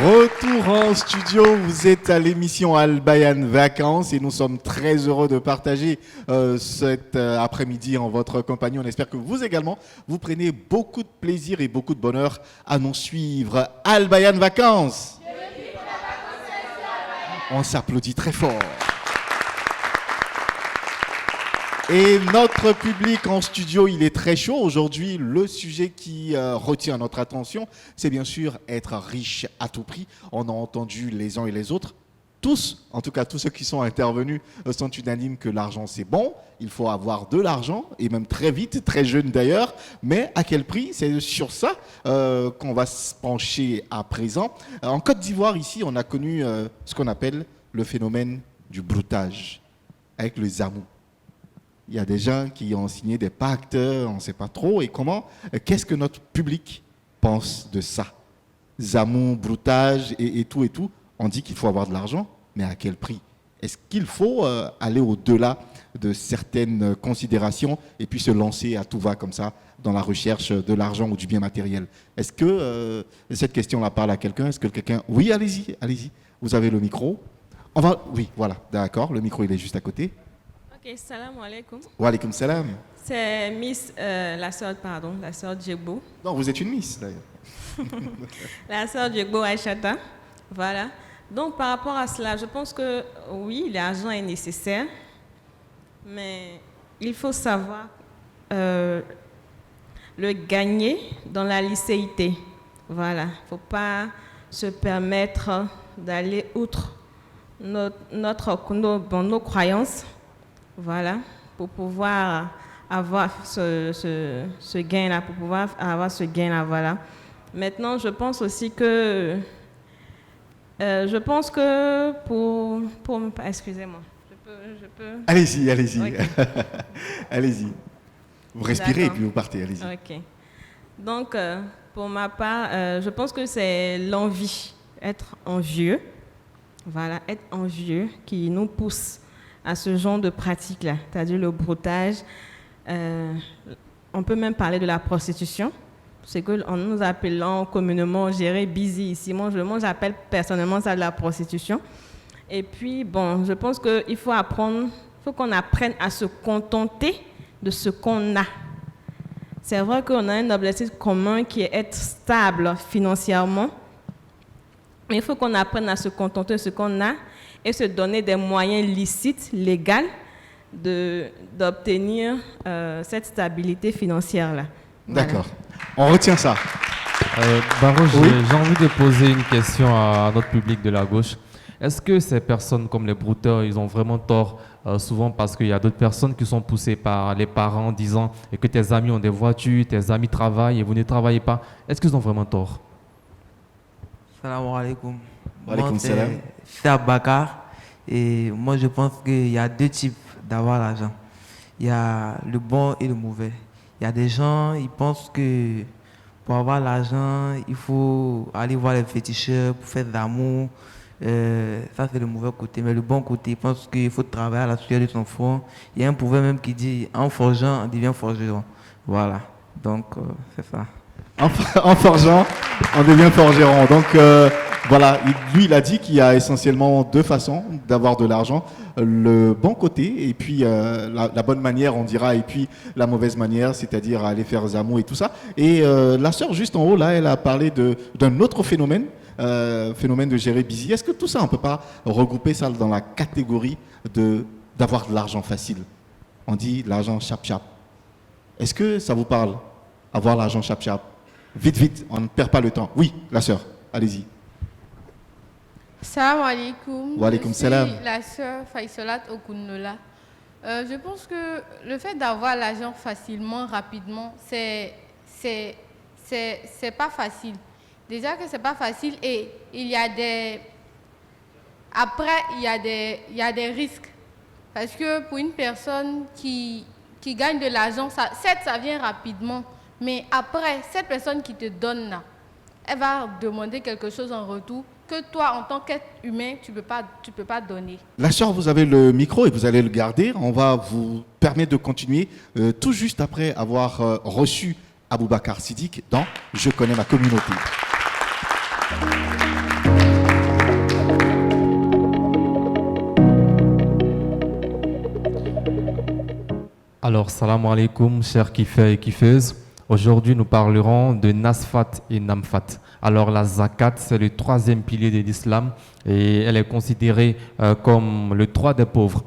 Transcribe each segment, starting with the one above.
Retour en studio, vous êtes à l'émission Al Bayan Vacances et nous sommes très heureux de partager cet après-midi en votre compagnie. On espère que vous également, vous prenez beaucoup de plaisir et beaucoup de bonheur à nous suivre. Al Bayan Vacances. On s'applaudit très fort. Et notre public en studio, il est très chaud. Aujourd'hui, le sujet qui retient notre attention, c'est bien sûr être riche à tout prix. On a entendu les uns et les autres. Tous, en tout cas tous ceux qui sont intervenus, sont unanimes que l'argent c'est bon. Il faut avoir de l'argent, et même très vite, très jeune d'ailleurs. Mais à quel prix? C'est sur ça qu'on va se pencher à présent. En Côte d'Ivoire, ici, on a connu ce qu'on appelle le phénomène du broutage avec le zamou. Il y a des gens qui ont signé des pactes, on ne sait pas trop. Et comment? Qu'est-ce que notre public pense de ça? Zamou, broutage et tout et tout. On dit qu'il faut avoir de l'argent, mais à quel prix? Est-ce qu'il faut aller au-delà de certaines considérations et puis se lancer à tout va comme ça dans la recherche de l'argent ou du bien matériel? Est-ce que cette question-là parle à quelqu'un? Est-ce que quelqu'un... Oui, allez-y, allez-y. Vous avez le micro. Oui, voilà, d'accord. Le micro, il est juste à côté. Salam alaikum. Wa alaikum salam. C'est Miss, la sœur Djegbo. Non, vous êtes une Miss d'ailleurs. La sœur Djegbo Aïchata. Voilà. Donc par rapport à cela, je pense que oui, l'argent est nécessaire, mais il faut savoir le gagner dans la licéité. Voilà. Il ne faut pas se permettre d'aller outre nos croyances. Voilà, pour pouvoir avoir ce gain-là, voilà. Maintenant, je pense aussi que, excusez-moi, je peux... Allez-y. Okay. Allez-y. Vous respirez et puis vous partez, allez-y. Ok. Donc, pour ma part, je pense que c'est l'envie, être envieux. Voilà, être envieux qui nous pousse à ce genre de pratique-là, c'est-à-dire le broutage. On peut même parler de la prostitution. C'est que nous appelons communément géré busy ici. Moi, j'appelle personnellement ça de la prostitution. Et puis, bon, je pense qu'il faut qu'on apprenne à se contenter de ce qu'on a. C'est vrai qu'on a un objectif commun qui est être stable financièrement, mais il faut qu'on apprenne à se contenter de ce qu'on a et se donner des moyens licites, légaux, d'obtenir cette stabilité financière-là. Voilà. D'accord. On retient ça. Baro, Oui. j'ai envie de poser une question à notre public de la gauche. Est-ce que ces personnes comme les brouteurs, ils ont vraiment tort souvent parce qu'il y a d'autres personnes qui sont poussées par les parents disant que tes amis ont des voitures, tes amis travaillent et vous ne travaillez pas. Est-ce qu'ils ont vraiment tort? Salam alaikum. Wa alaikum salam. C'est Abakar. Et moi, je pense qu'il y a deux types d'avoir l'argent. Il y a le bon et le mauvais. Il y a des gens, ils pensent que pour avoir l'argent, il faut aller voir les féticheurs pour faire de l'amour. Ça, c'est le mauvais côté. Mais le bon côté, ils pensent qu'il faut travailler à la sueur de son front. Il y a un proverbe même qui dit « En forgeant, on devient forgeron ». Voilà. Donc, c'est ça. En forgeant, on devient forgeron. Donc voilà, lui il a dit qu'il y a essentiellement deux façons d'avoir de l'argent. Le bon côté et puis la bonne manière on dira et puis la mauvaise manière, c'est-à-dire aller faire zamou et tout ça. Et la sœur juste en haut là, elle a parlé d'un autre phénomène de gérer busy. Est-ce que tout ça on peut pas regrouper ça dans la catégorie d'avoir de l'argent facile? On dit l'argent chap-chap. Est-ce que ça vous parle? Avoir l'argent chap-chap. Vite, on ne perd pas le temps. Oui, la sœur, allez-y. Salam alaikum. Wa alaikum salam. Je suis la sœur Faisolat Okunola. Je pense que le fait d'avoir l'argent facilement, rapidement, c'est pas facile. Déjà que c'est pas facile et il y a des... Après, il y a des risques. Parce que pour une personne qui gagne de l'argent, certes, ça vient rapidement. Mais après, cette personne qui te donne là, elle va demander quelque chose en retour que toi, en tant qu'être humain, tu peux pas donner. La sœur, vous avez le micro et vous allez le garder. On va vous permettre de continuer tout juste après avoir reçu Aboubacar Siddiq dans Je connais ma communauté. Alors, salam alaikum, chers kiffeurs et kiffeuses. Aujourd'hui, nous parlerons de Nasfat et Namfat. Alors, la zakat, c'est le troisième pilier de l'islam et elle est considérée comme le droit des pauvres.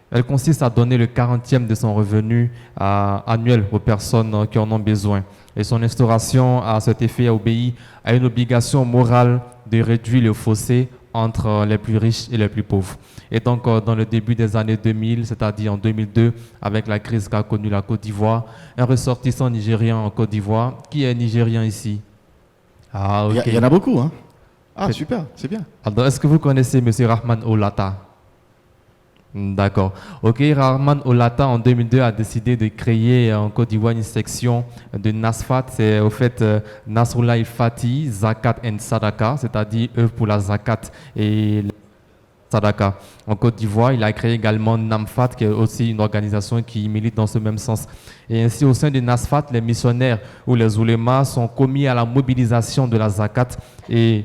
Elle consiste à donner le 40e de son revenu annuel aux personnes qui en ont besoin. Et son instauration à cet effet obéit à une obligation morale de réduire le fossé entre les plus riches et les plus pauvres. Et donc, dans le début des années 2000, c'est-à-dire en 2002, avec la crise qu'a connue la Côte d'Ivoire, un ressortissant nigérien en Côte d'Ivoire, qui est nigérien ici? Ah, ok. Il y en a beaucoup, hein? Ah, super, c'est bien. Alors, est-ce que vous connaissez M. Rahman Olata? D'accord. Ok, Rahman Olata, en 2002, a décidé de créer en Côte d'Ivoire une section de Nasfat. C'est au fait Nasrullah Fati, Zakat and Sadaka, c'est-à-dire œuvre pour la Zakat et la Sadaka. En Côte d'Ivoire, il a créé également Namfat, qui est aussi une organisation qui milite dans ce même sens. Et ainsi, au sein de Nasfat, les missionnaires ou les oulémas sont commis à la mobilisation de la Zakat. Et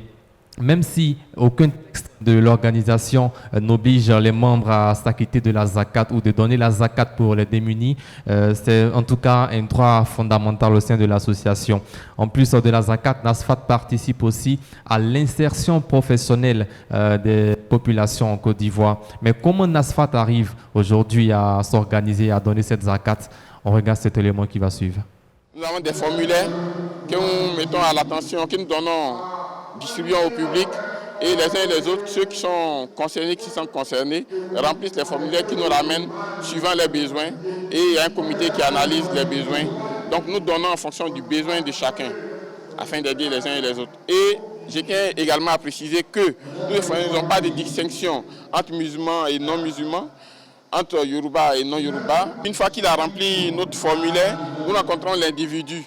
même si aucun texte de l'organisation n'oblige les membres à s'acquitter de la zakat ou de donner la zakat pour les démunis, c'est en tout cas un droit fondamental au sein de l'association. En plus de la zakat, Nasfat participe aussi à l'insertion professionnelle des populations en Côte d'Ivoire. Mais comment Nasfat arrive aujourd'hui à s'organiser, à donner cette zakat? On regarde cet élément qui va suivre. Nous avons des formulaires que nous mettons à l'attention, que nous donnons, distribuons au public, et les uns et les autres, ceux qui sont concernés, remplissent les formulaires qui nous ramènent suivant les besoins, et il y a un comité qui analyse les besoins. Donc nous donnons en fonction du besoin de chacun, afin d'aider les uns et les autres. Et je tiens également à préciser que nous ne faisons pas de distinction entre musulmans et non-musulmans, entre Yoruba et non-Yoruba. Une fois qu'il a rempli notre formulaire, nous rencontrons l'individu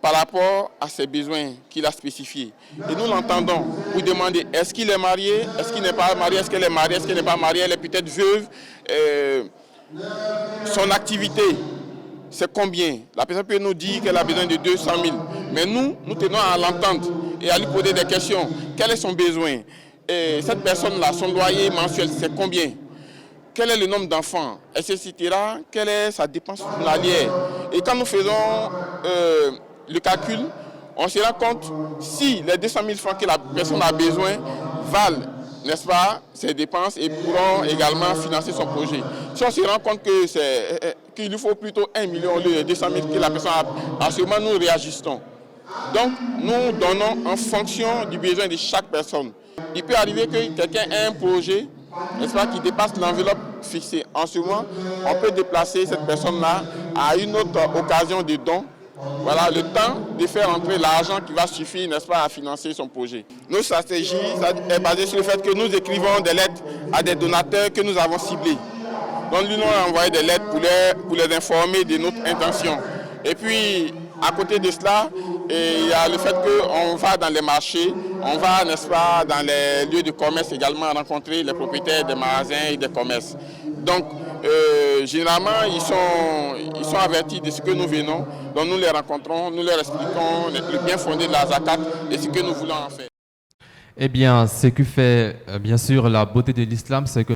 par rapport à ses besoins qu'il a spécifiés. Et nous l'entendons pour demander est-ce qu'il est marié, est-ce qu'il n'est pas marié, est-ce qu'elle est mariée, est-ce qu'elle n'est pas mariée, elle est peut-être veuve, son activité, c'est combien. La personne peut nous dire qu'elle a besoin de 200 000, mais nous tenons à l'entendre et à lui poser des questions. Quel est son besoin? Et cette personne-là, son loyer mensuel, c'est combien? Quel est le nombre d'enfants, etc. Quelle est sa dépense journalière? Et quand nous faisons le calcul, on se rend compte si les 200 000 francs que la personne a besoin valent, n'est-ce pas, ses dépenses et pourront également financer son projet. Si on se rend compte qu'il lui faut plutôt 1 million au lieu de 200 000 que la personne a, à ce moment nous réajustons. Donc nous donnons en fonction du besoin de chaque personne. Il peut arriver que quelqu'un ait un projet, n'est-ce pas, qui dépasse l'enveloppe fixée. En ce moment, on peut déplacer cette personne-là à une autre occasion de don. Voilà, le temps de faire entrer l'argent qui va suffire, n'est-ce pas, à financer son projet. Notre stratégie est basée sur le fait que nous écrivons des lettres à des donateurs que nous avons ciblés. Donc, nous avons envoyé des lettres pour les informer de notre intention. Et puis, à côté de cela, il y a le fait qu'on va dans les marchés, on va, n'est-ce pas, dans les lieux de commerce également rencontrer les propriétaires des magasins et des commerces. Donc, généralement, ils sont avertis de ce que nous venons, donc nous les rencontrons, nous leur expliquons le bien fondé de la zakat et ce que nous voulons en faire. Eh bien, ce qui fait bien sûr la beauté de l'islam, c'est que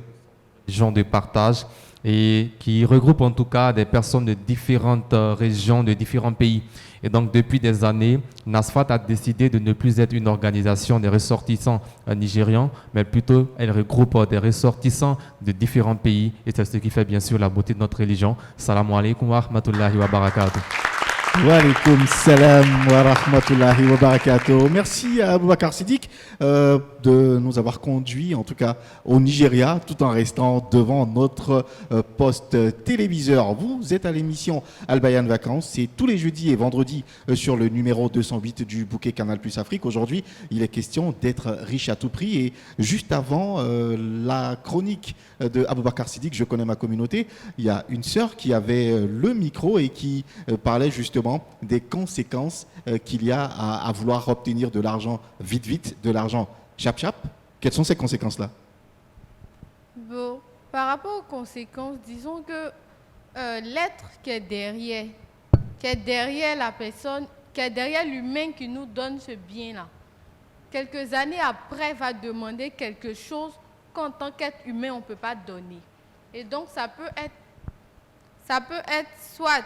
les gens de partage et qui regroupe en tout cas des personnes de différentes régions, de différents pays. Et donc, depuis des années, Nasfat a décidé de ne plus être une organisation des ressortissants nigérians, mais plutôt elle regroupe des ressortissants de différents pays. Et c'est ce qui fait bien sûr la beauté de notre religion. Salam alaikum wa rahmatullahi wa barakatuh. Wa alaikum salam wa rahmatullahi wa barakatuh. Merci à Aboubacar Siddiq de nous avoir conduits, en tout cas au Nigeria, tout en restant devant notre poste téléviseur. Vous êtes à l'émission Al Bayan Vacances, c'est tous les jeudis et vendredis sur le numéro 208 du bouquet Canal Plus Afrique. Aujourd'hui, il est question d'être riche à tout prix. Et juste avant la chronique de Aboubacar Siddiq, je connais ma communauté, il y a une sœur qui avait le micro et qui parlait justement des conséquences qu'il y a à vouloir obtenir de l'argent vite, de l'argent Chap Chap, quelles sont ces conséquences-là? Bon, par rapport aux conséquences, disons que l'être qui est derrière la personne, qui est derrière l'humain qui nous donne ce bien-là, quelques années après va demander quelque chose qu'en tant qu'être humain on ne peut pas donner. Et donc ça peut être soit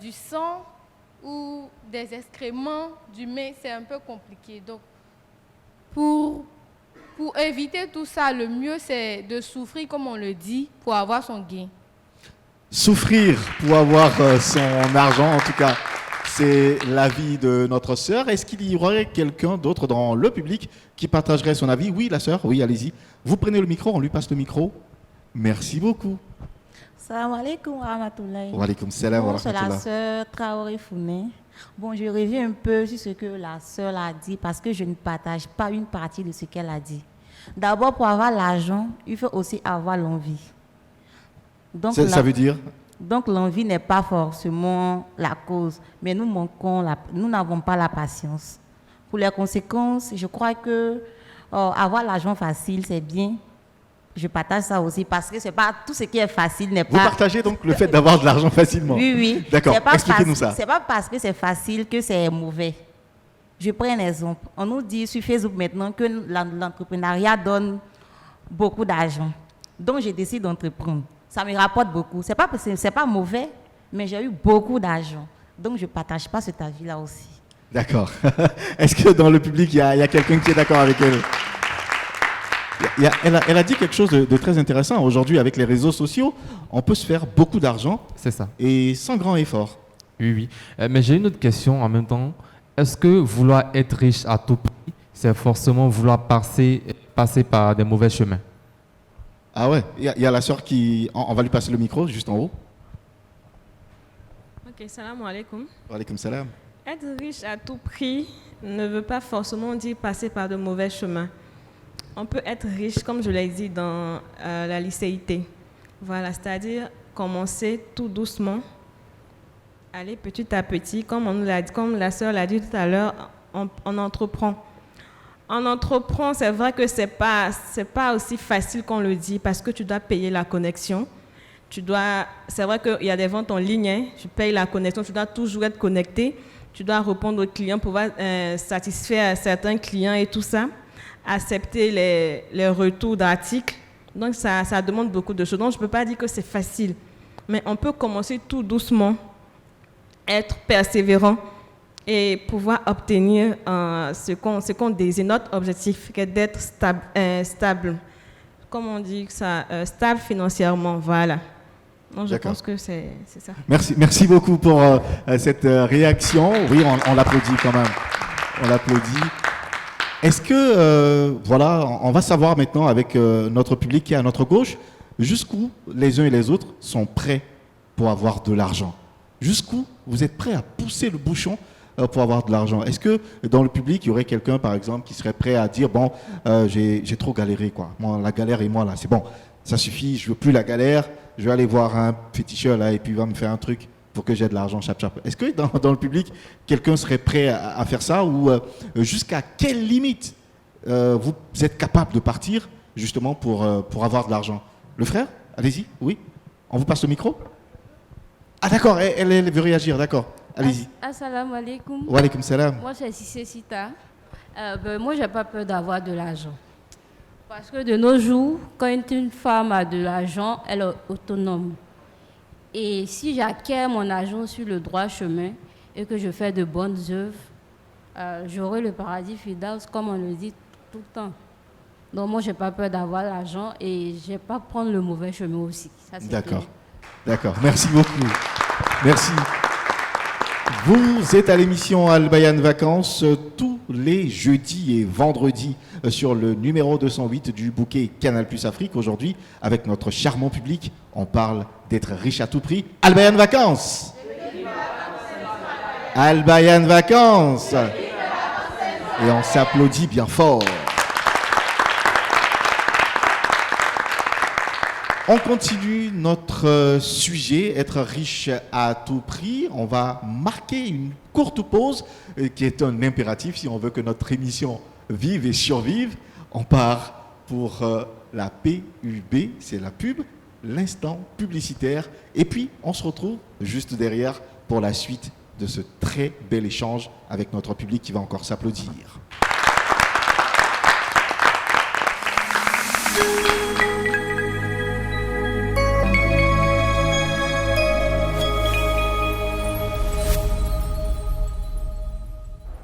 du sang ou des excréments d'humains, c'est un peu compliqué. Donc pour éviter tout ça, le mieux c'est de souffrir comme on le dit pour avoir son gain. Souffrir pour avoir son argent, en tout cas, c'est l'avis de notre sœur. Est-ce qu'il y aurait quelqu'un d'autre dans le public qui partagerait son avis? Oui, la sœur, oui, allez-y. Vous prenez le micro, on lui passe le micro. Merci beaucoup. Salam alaikum wa rahmatullahi. Wa alaikum salam wa Bon, c'est la rahmatullah. sœur Traoré Founé. Bon, je reviens un peu sur ce que la sœur a dit parce que je ne partage pas une partie de ce qu'elle a dit. D'abord, pour avoir l'argent, il faut aussi avoir l'envie. Donc, Ça veut dire? donc l'envie n'est pas forcément la cause, mais nous n'avons pas la patience. Pour les conséquences, je crois que avoir l'argent facile, c'est bien. Je partage ça aussi parce que c'est pas tout ce qui est facile n'est Vous pas. partagez donc le fait d'avoir de l'argent facilement? Oui, oui. D'accord, C'est pas expliquez-nous ça. C'est pas parce que c'est facile que c'est mauvais. Je prends un exemple. On nous dit sur Facebook maintenant que l'entrepreneuriat donne beaucoup d'argent. Donc, je décide d'entreprendre. Ça me rapporte beaucoup. C'est pas mauvais, mais j'ai eu beaucoup d'argent. Donc, je ne partage pas cet avis-là aussi. D'accord. Est-ce que dans le public, il y a quelqu'un qui est d'accord avec elle? Elle a dit quelque chose de très intéressant. Aujourd'hui, avec les réseaux sociaux, on peut se faire beaucoup d'argent C'est ça. et sans grand effort. Oui, oui. Mais j'ai une autre question en même temps. Est-ce que vouloir être riche à tout prix, c'est forcément vouloir passer par des mauvais chemins? Ah ouais, il y a la sœur qui... On va lui passer le micro, juste en haut. Ok, salam alaikum. Wa alaikum salam. Être riche à tout prix ne veut pas forcément dire passer par de mauvais chemins. On peut être riche, comme je l'ai dit, dans la licéité. Voilà, c'est-à-dire commencer tout doucement, aller petit à petit, comme la sœur l'a dit tout à l'heure, on entreprend. En entreprend, c'est vrai que c'est pas aussi facile qu'on le dit parce que tu dois payer la connexion. C'est vrai qu'il y a des ventes en ligne, hein, tu payes la connexion, tu dois toujours être connecté, tu dois répondre aux clients pour pouvoir satisfaire certains clients et tout ça, accepter les retours d'articles. Donc ça demande beaucoup de choses. Donc je ne peux pas dire que c'est facile, mais on peut commencer tout doucement, être persévérant et pouvoir obtenir ce qu'on désire, notre objectif, qui est d'être stable. Comment on dit ça, stable financièrement, voilà. Donc je pense que c'est ça. Merci beaucoup pour cette réaction. Oui, on l'applaudit quand même. On l'applaudit. Est-ce que, voilà, on va savoir maintenant avec notre public qui est à notre gauche, jusqu'où les uns et les autres sont prêts pour avoir de l'argent? Jusqu'où vous êtes prêts à pousser le bouchon pour avoir de l'argent? Est-ce que dans le public, il y aurait quelqu'un, par exemple, qui serait prêt à dire, bon, j'ai trop galéré, quoi. Moi, la galère et moi, là, c'est bon, ça suffit, je veux plus la galère, je vais aller voir un féticheur, là, et puis il va me faire un truc pour que j'ai de l'argent, chap. Est-ce que dans le public, quelqu'un serait prêt à faire ça, ou jusqu'à quelle limite vous êtes capable de partir, justement, pour avoir de l'argent? Le frère, allez-y, oui. On vous passe le micro? Ah d'accord, elle veut réagir, d'accord. Allez-y. Assalamu alaikum. Wa alaikum salam. Moi, c'est Cissé Sita. Moi, j'ai pas peur d'avoir de l'argent. Parce que de nos jours, quand une femme a de l'argent, elle est autonome. Et si j'acquiers mon argent sur le droit chemin et que je fais de bonnes œuvres, j'aurai le paradis fidèle, comme on le dit tout le temps. Donc moi, j'ai pas peur d'avoir l'argent et je vais pas prendre le mauvais chemin aussi. Ça, c'est D'accord. clair. D'accord. Merci beaucoup. Merci. Vous êtes à l'émission Al Bayan Vacances tous les jeudis et vendredis sur le numéro 208 du bouquet Canal Plus Afrique. Aujourd'hui, avec notre charmant public, on parle d'être riche à tout prix. Al Bayan Vacances. Al Bayan Vacances. Et on s'applaudit bien fort. On continue notre sujet, être riche à tout prix. On va marquer une courte pause qui est un impératif si on veut que notre émission vivent et survivent. On part pour la PUB, c'est la pub, l'instant publicitaire. Et puis, on se retrouve juste derrière pour la suite de ce très bel échange avec notre public qui va encore s'applaudir.